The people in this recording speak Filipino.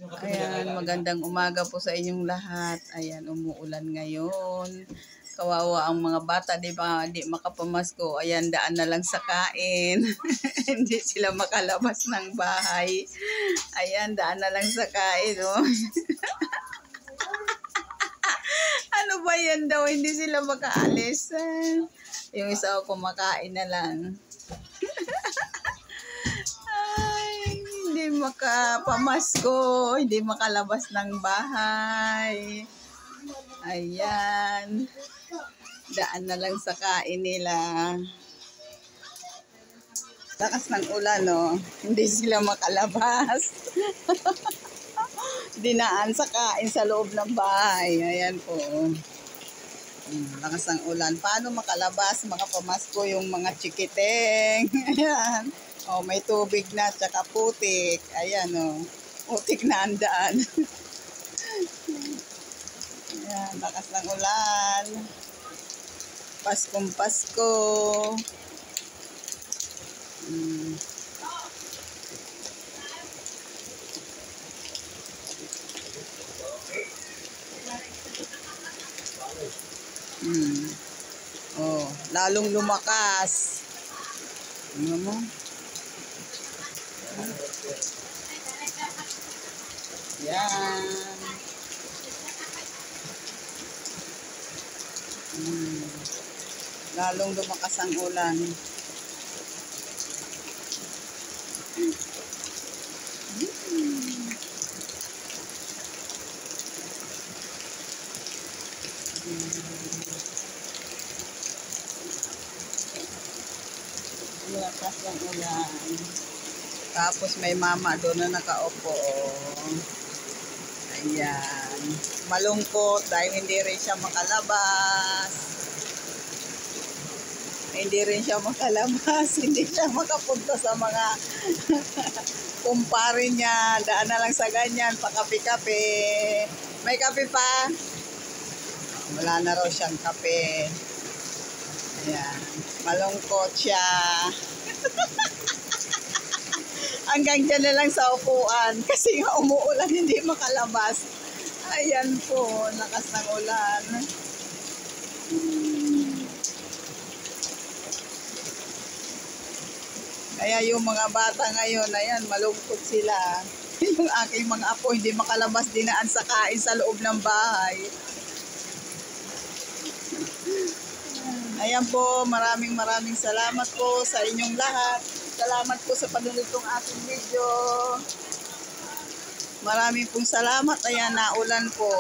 Ayan, magandang umaga po sa inyong lahat. Ayan, umuulan ngayon. Kawawa ang mga bata, di ba? Di makapamasko. Ayan, daan na lang sa kain. Hindi sila makalabas ng bahay. Ayan, daan na lang sa kain, oh. Ano ba yan daw? Hindi sila makaalis. Yung isa ko kumakain na lang. Hindi makapamasko, hindi makalabas ng bahay. Ayan. Daan na lang sa kain nila. Lakas ng ulan, no? Hindi sila makalabas. Dinaan sa kain sa loob ng bahay. Ayan po. Lakas ng ulan. Paano makalabas, makapamasko yung mga chikiteng? Ayan. Oh, may tubig na, tsaka putik. Ayan, oh. Putik na ang daan. Ayan, lakas ng ulan. Paskong Pasko. Oh, lalong lumakas. Ano mo? Yan. Lalong lumakas ang ulan. Lakas ng ulan. Tapos may mama doon na nakaupo. Ayan. Malungkot dahil hindi rin siya makalabas. Hindi rin siya makalabas. Hindi siya makapunta sa mga kumpare niya. Daan na lang sa ganyan. Pakape-kape. May kape pa? Wala na raw siyang kape. Ayan. Malungkot siya. Hanggang dyan na lang sa upuan kasi nga umuulan, hindi makalabas. Ayan po, lakas ng ulan. Kaya yung mga bata ngayon, ayan, malungkot sila. Yung aking mga apo hindi makalabas, dinaan sa kain sa loob ng bahay. Ayan po, maraming salamat po sa inyong lahat. Salamat po sa panunod ng aking video. Maraming pong salamat. Ayan, naulan po.